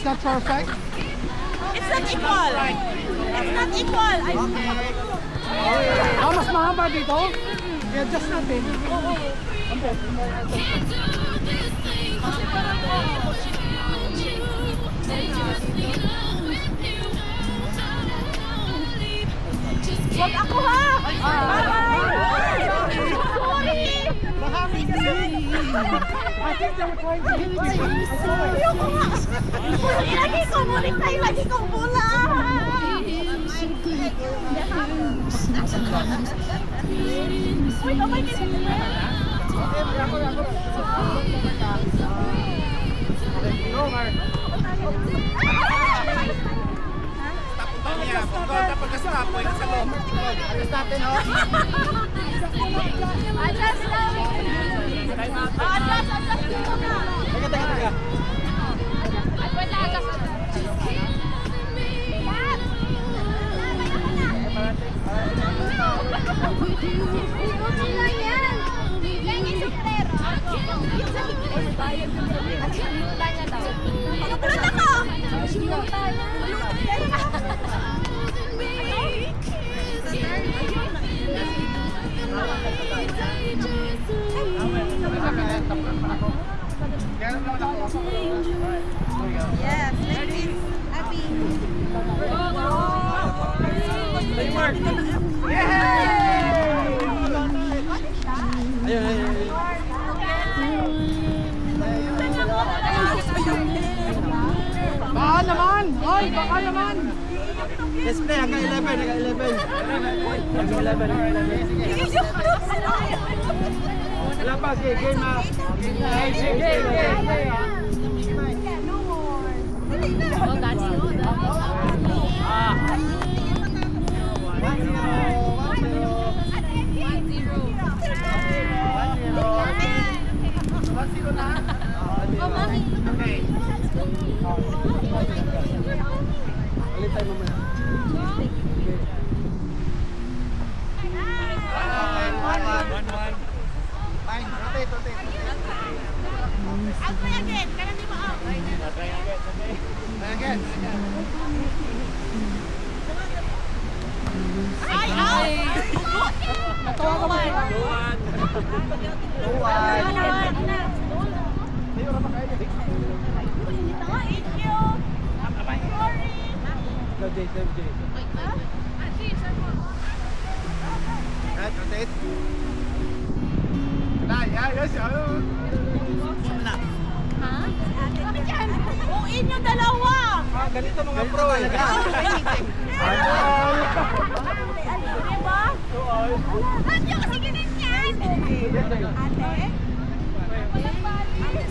It's not perfect. It's not equal. It's not equal. Mas mahaba dito. I-adjust natin. Wag ako ha! Sorry! I think they were trying to hit you. Ayoko nga! Ilagay ko mulik na ilagay kong bola! Uy, kamay ka dito na! Adjust lang! Adjust dito na! Teka. Wala, adjust. Okay lang yan! Yan yung sombrero. Yung sa hikis. At sinuta niya daw. Sinuta ko! Sinuta niya. Yes, like this. Abby. Baka naman! Hoy, baka naman! Let's play, hanggang 11. Wala pa, game ha. Game. No more. Dali na. Oh, that's good. Alitay mo muna. Fine, rotate. I'll play again. Kaya di ba out? Again. Ay, out! Natawa ka ba? MJ. Right, rotate. Yes. Ha? Kami dyan! Buuin yung dalawa! Ganito mga pro eh. Diba? Ba't yung kasi ganyan? Ate? Walang balik.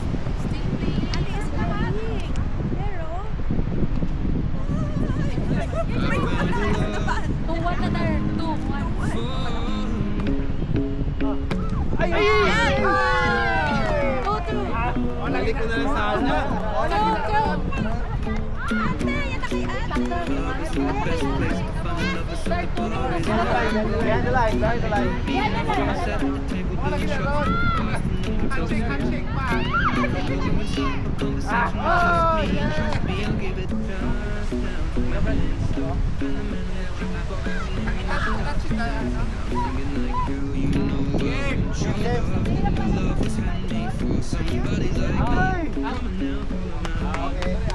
Ate is kahalik. Pero? Tuwan na tayo. Tuwan. Ay! Lalik ko na lang sana. Ate, yan na kay ate. Behind the line. Handshake pa.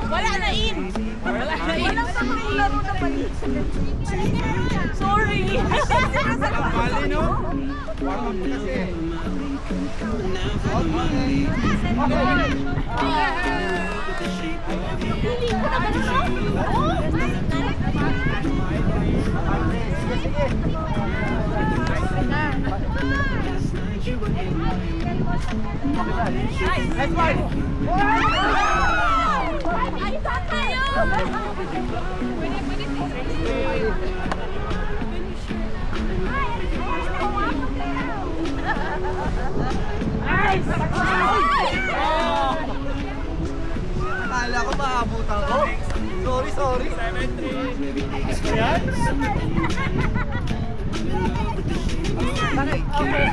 Wala na in. Walang pang laro na balik. Sorry. Mali no? Warm up kasi. Hindi ko naman siya. Next one. Ay, tayo! Akala ko maabutan ko. Sorry. 7-3. Ayan. Okay.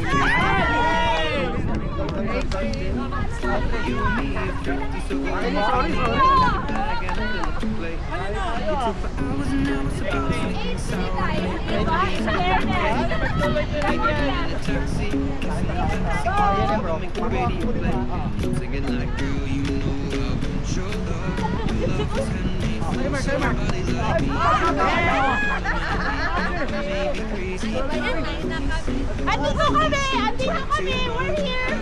Andito kami! Andito kami! We're here!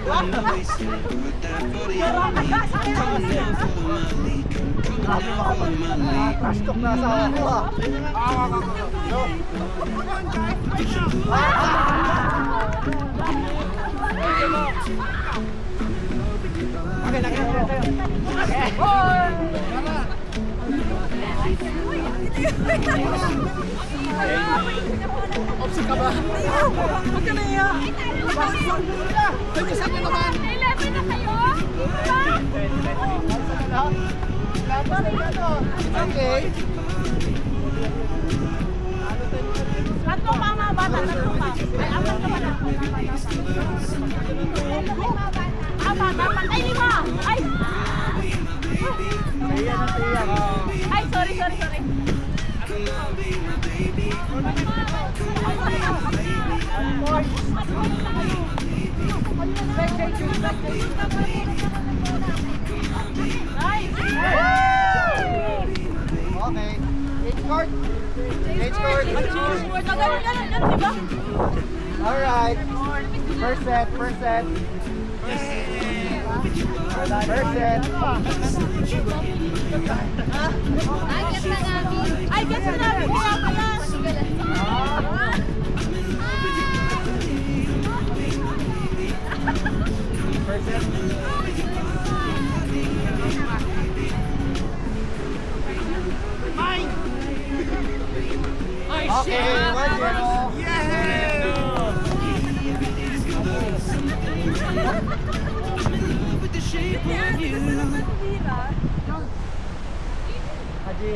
Trash talk na sa ako ah. Opsi ka ba? Huwag ka na iya. Pwede sa akin naman. 11 na kayo? Okay. Tatlong pa mga bata, tatlong pa. Ay, apat ka pala. Apat, apat. Ay, 5! Ay! Ay, sorry. Okay. Gauge court. Gauge court. Ganun, di ba? Alright. First set. First set. Ay, gets na namin. Kaya pala. First set. Okay, 1-0. Haji.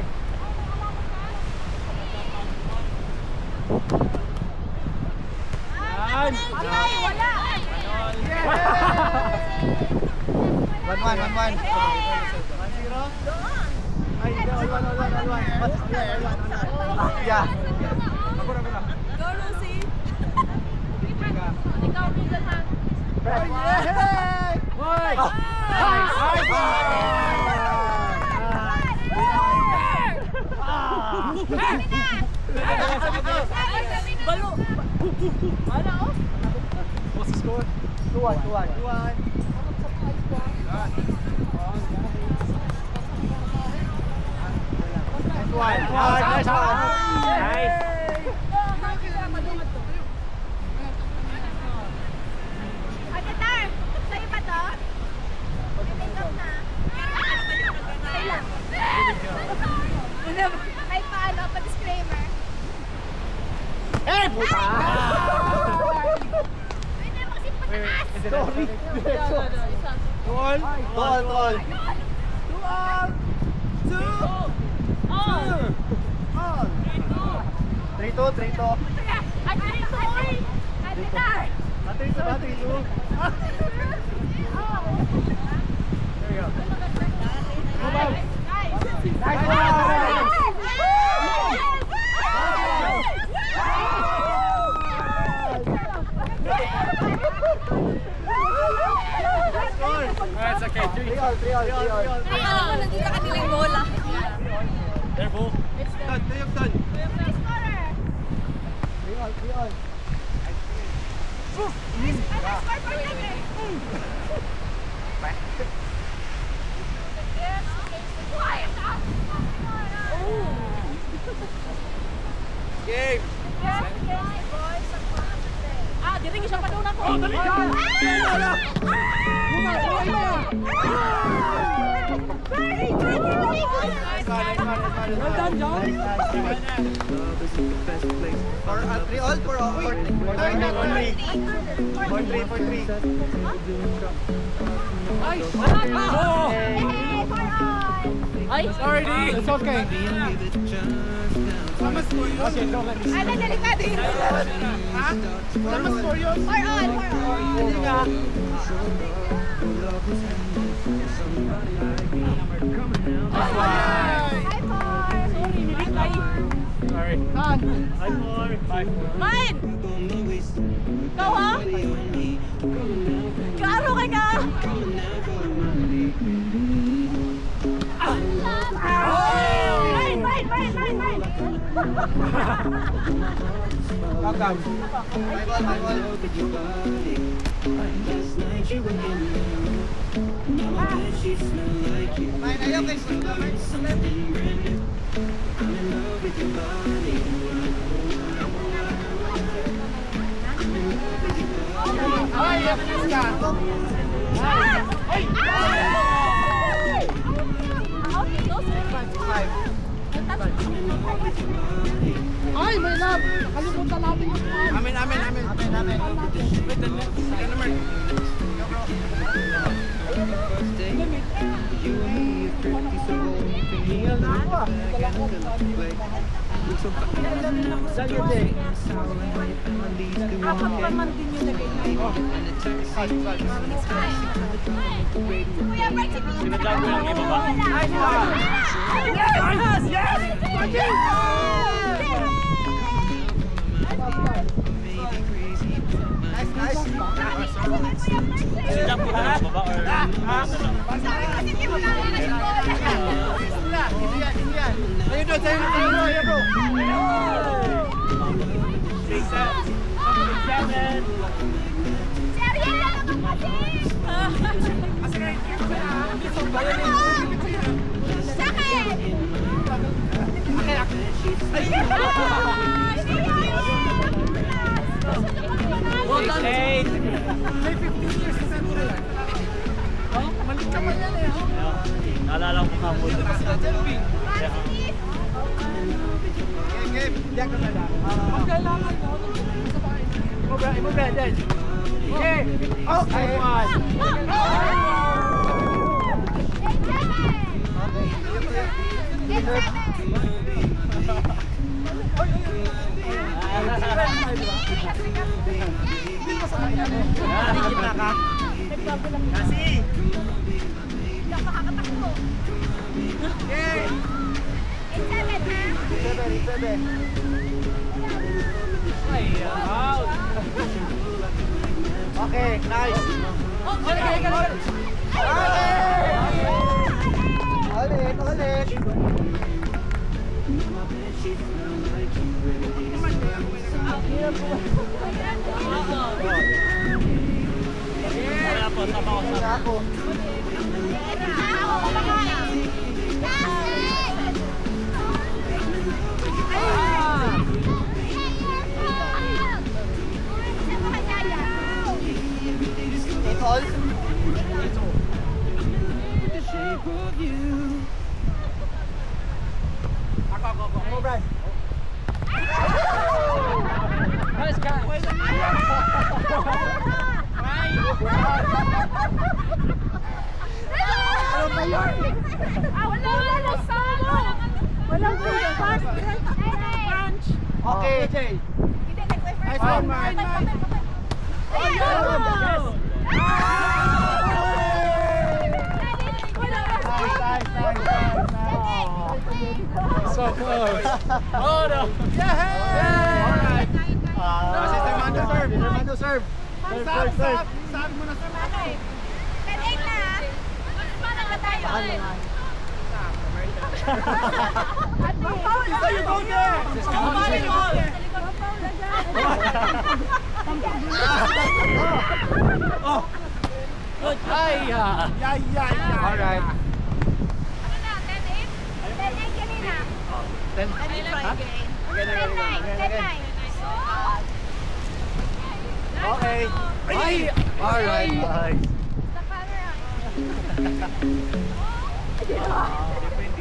Ay, wala. 1-1. Ay, all one. Yeah. Go, Lucy. Ikaw, middle hand. Balo. Ano? What's the score? 2-1. Nice. Ate Tar, sa'yo ba to? Make up na. Sa'yo lang. Kahit paano, pa-disclaimer. Eh, puta! Pwede mo kasi pataas. Sorry. Tol. Tol. Oh! 3-2. Ate Tar! Ate Tar! 3-2. There we go. Nice one! Alright, it's okay. 3 all. Akala ko nandito ka nila yung bola. They're both. Done. Tayog done. Scorer! 3 all. Score for them eh! Quiet ah! Game. Ah, diri siya pa doon ako. Oh, dali ka! Well done, John. For 3 all, 4 all. 4-3. Nice. Oh! Ay, Sorry, D. It's okay. ano delikado yun? Ha? Tama score yun. Or on. Hindi ka. Hi, Sorry. Hi, more. Bye. Mine! Ikaw ha? Klaro kay ka! Mine! Welcome. Mine, ayaw kay Ay, yakin ka. Ay, may love! Kalimutan natin yung Amin. Wait, the number. Hingal na ako ah. Sagete. apat pa man din yung nagay na. Kuya Mark, si Pia. Sinadya ko lang iba ba? Nice. Sinadya ko lang iba ba? Or Sabi ko, hindi mo lang na Hindi yan. Ayun doon, sa'yo bro. Si Ariel lang naman kasi. Sakit! Eight. Naalala ko ka mo. Game. Hindi ako na lang. Ang kailangan mo, Imubra, dyan. Okay. Okay. Kasi. Okay. 7. Okay, nice. Ulit. Wala po, tama ko sa. Ako. All. Ako. Mo, Brad. Nice guy. Ano ba yun? Walang crunch. Okay, Jay. Nice one, man. So close. Oh no. Alright. Assistant man to serve. Serve. sabi mo na sa Okay. 10-8 na. Parang na tayo. Isa yung go there. Oh. Ay. Alright. Ano na? 10-8? 10-8 kanina. 10-9. Okay. Ay. Alright. Sa camera.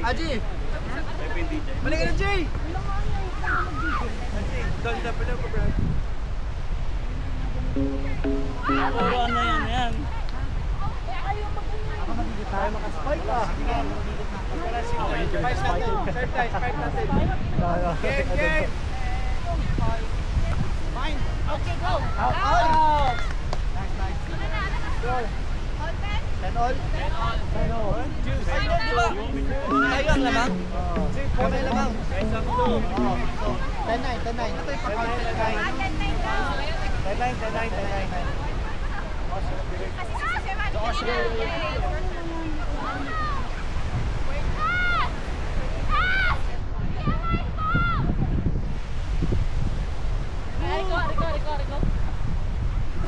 Aji. Balik ka na, Jay. Doon na pala po, Brad. Puro ano yan. Tayo makaspike ah. Spike natin. Spike natin. Game. Fine. Okay, go. Out. Ano na? Hold back. 10 all? 10 all. Tayo ang lamang? Kami lamang. So, 10-9, 10-9. Ito yung pag-count. 10-9.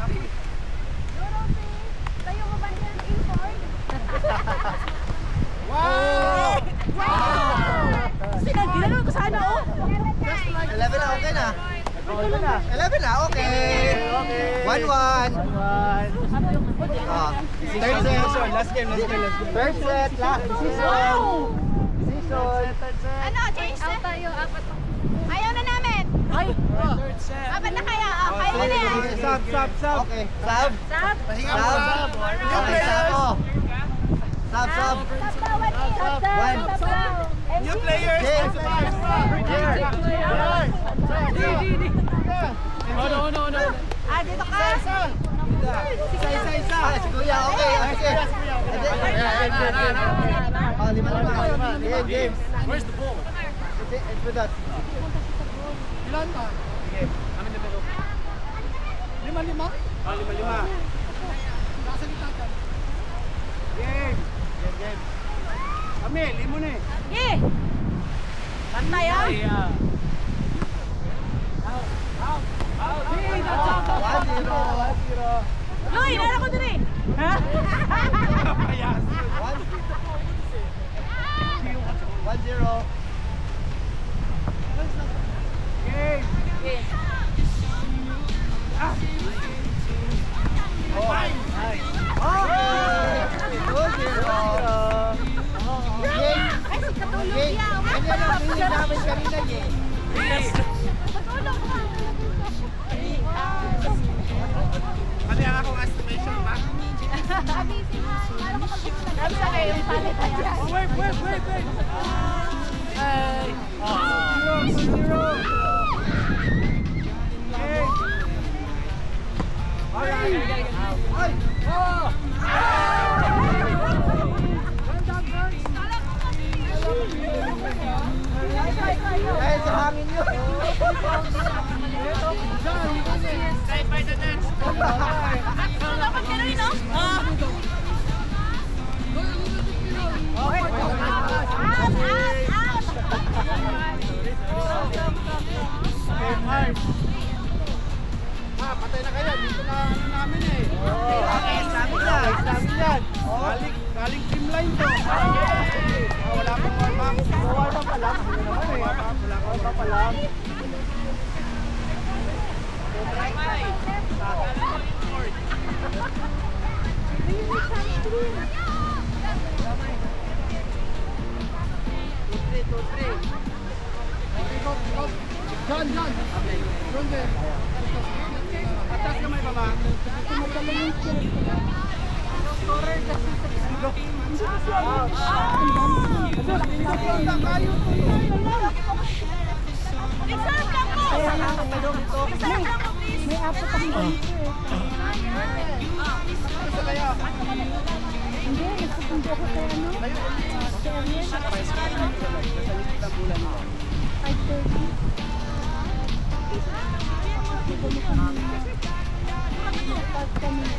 Rico. Tayo mo ba niyan? Import? Wow! Ginano ko sana, oh. 11 na, okay na. 11 na, okay. 1-1. Third set. Last game. Third set. Decision. Ano, change na? Tayo, apat. Ayaw na namin. Ay. Apat na kaya. Kaya mo na yan. Sub. Okay. Sub. Sab. Sub. Okay, sub. Sub. One. New players. Here. No. Dito ka. Isa. Ah, si Kuya, okay. Sige. Oh, 5. Game. Where's the ball? It's with us. Ilan ka? Sige. Amin na pero. 5-5? 5. Nasa kita ka. Game. Kami, limon eh. Sige. Pantay ah. Out. 1-0. Loy, nara ko din eh. Payas. 1-0. Game. Ay, si Katulog yan. Namin kanina eh. Katulog ka. Ano yung akong estimation ba? Abising ha. Lalo ko pag-gusto na. Sa kayo yung palit ayan. Wait. Ay. 0. Dahil sa hangin yun. Stay by the net. Dapat gano'n, no? Patay na kayo. Dito na namin eh. Islamin yan. Galing team line to. Wala pang warm-up. Warm-up pa lang. Warm-up pa lang. John. John din. Atas kamay baba. Exam lang po! Exam lang po, please! May apat akong answer. Hindi, nagpupunta ako kay ano?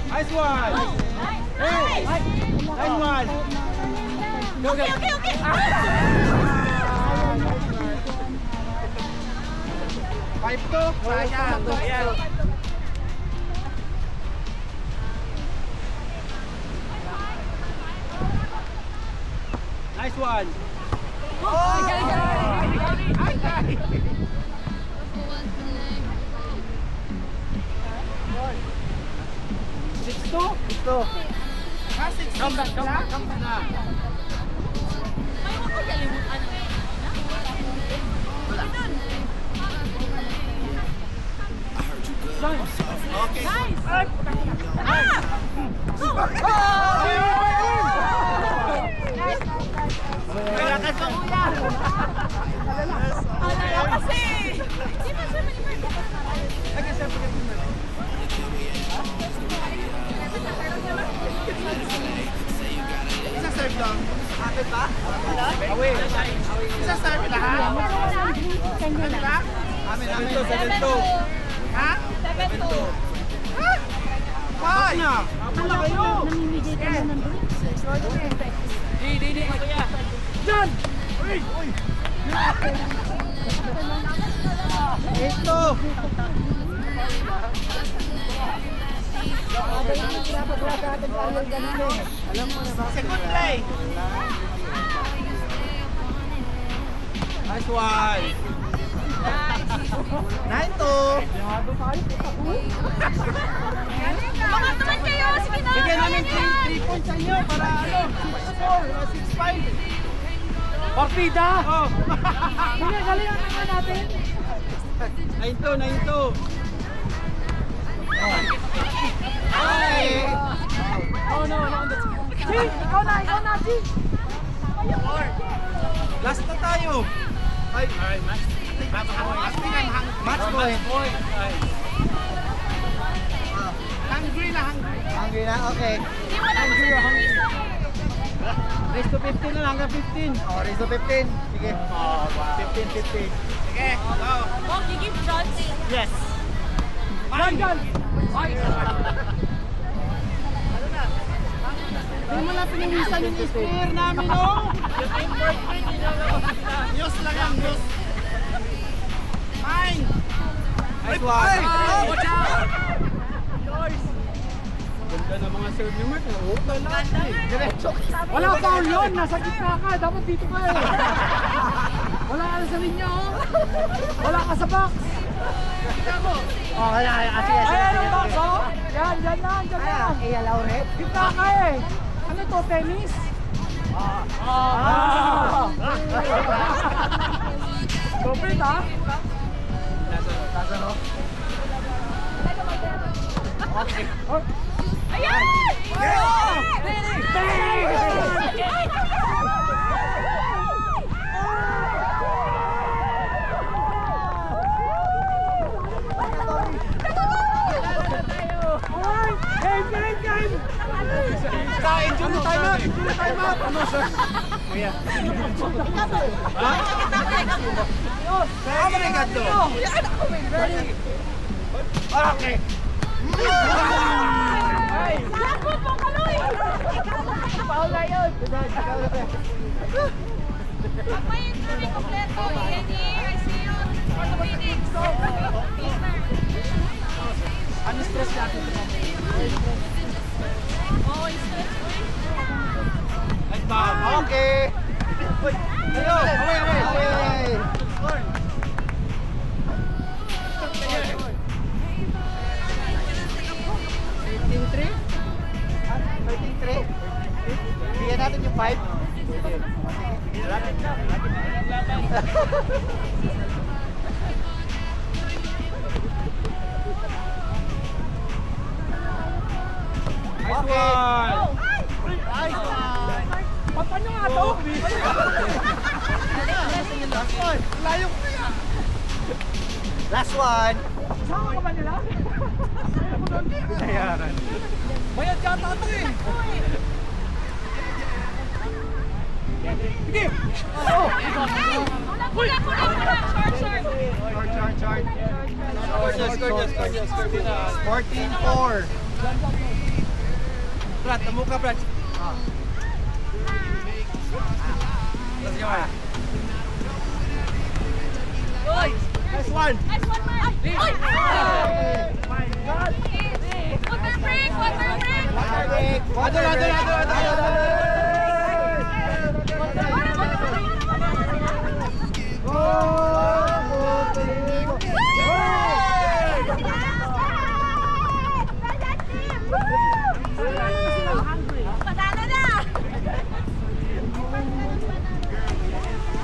Nice one. Hey. Nice one. Okay. 5 to. Ayan. Nice one. Ito. Come back na. Akin ba? Away. Isa sa amin lahat. Ano ba? Amin, 7-2. Ha? 7-2. Ha? Why? Wala kayo. Namimigay ka na ng Di. Kuya. Diyan! Uy. Ito! Second play. Nice one. 9-2! Baka naman kayo! Sige na! Bigyan namin Kaya niyo yan! 3 points sa inyo para 6-4, 6-5. Partida! Oh. Sige, galingan naman natin. 9-2. Ay! Oh, no. G! Ikaw na, G! Last na tayo. Ay, Match point. Hungry na. Hungry na? Okay. Race to 15 na lang, hanggang 15. Oh, raise to 15. Sige. 15. Sige, go. Oh, you give shots? Yes. Diyan! Hindi mo na pinawisan yung spear namin, oh! News lang yan, news. Mine. Nice one. Watch out. Ganda na mga serve ni Mark. Open lang. Diretso. Wala foul yun! Nasa gitna ka! Dapat dito ka eh! Wala ka na sa linya, oh! Wala ka sa box! Oh, kaya. Sige. Ayan ang box, oh! Yan, dyan na! Iyalaw rin. Gitna ka eh! Ano to, tennis? Complete, ah! Sasano? Okay. Oh, Ayan! alright! Game! Injury time out. Ano, sir? Kuya. Ha? Ano na ganito? Okay. Sako po kaloy! Paul na yun! Pagpayin ko ni kompleto, Yenny, I see you for the Phoenix. Ano stress natin ito? Oh, stress ko eh. Nice ball. Okay. Uy, kayo. Away. Score. 13-3? Bigyan natin yung 5. Nice one. Nice one. Pagpan nyo nga to! Last one. Layo ko kaya. Last one. Sama ka ba nila? Binayaran. Bayad yata ito eh! Sige! Pula! Short! Score. 14-4. Brad, tamo ka, Brad. Nice one. Nice one, man! Oy! My God. Water break! Patalo na!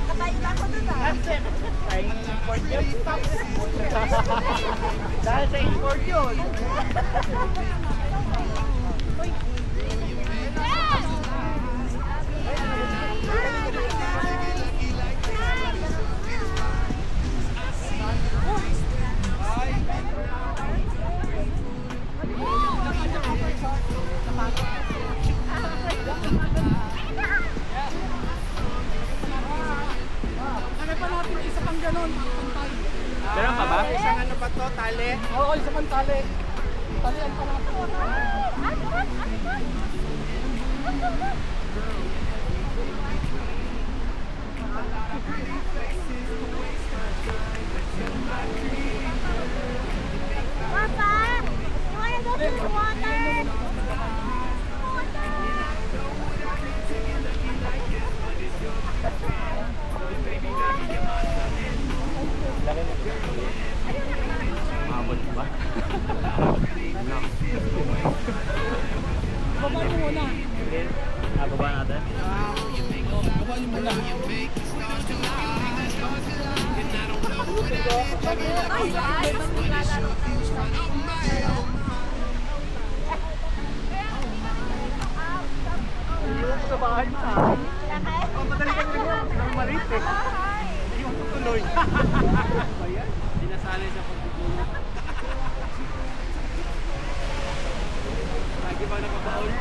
Katayin lang ko dun ah. Dahil sa import yun. ng ganon, pantay. Meron pa ba? Isang ano pa to, tali. Oo, isa pang tali. Talian pa natin. Papa, you wanna go to the water? Mabot ba? Baba mo muna. Nababa natin? Baba niyo muna. Sa bahay mo ah. Oh, madali ka rin yun. Ang malit eh. Hindi mo tutuloy. Ayan. Hindi nasanay sa pagtutuloy. Lagi ba nakabaon?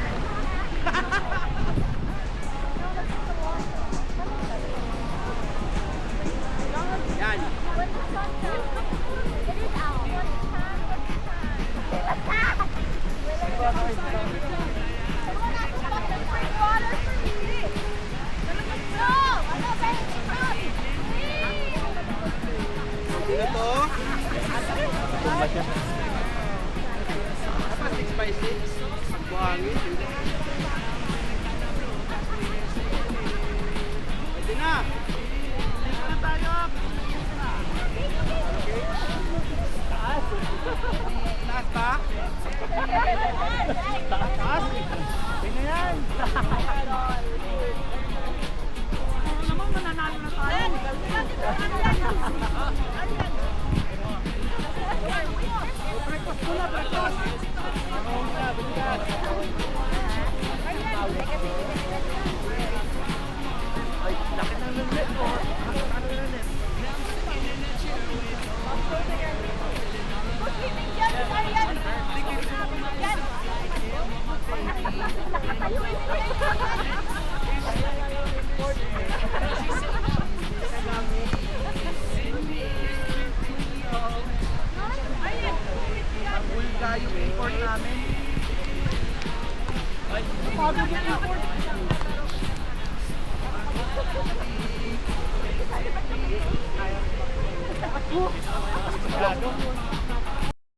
Yan. Sino to? Tumba siya. Apa 6x6? Pagbuhangin. Pwede na. Dito na tayo. Okay. Taas. Taas ba? Taas? Pwede na yan. Naman mananalo na tayo. Breakfast muna, breakfast. Ay, laki ng net ko. Ano na net? Bulga yung import namin. Ay, Pagod yung import. sigurado.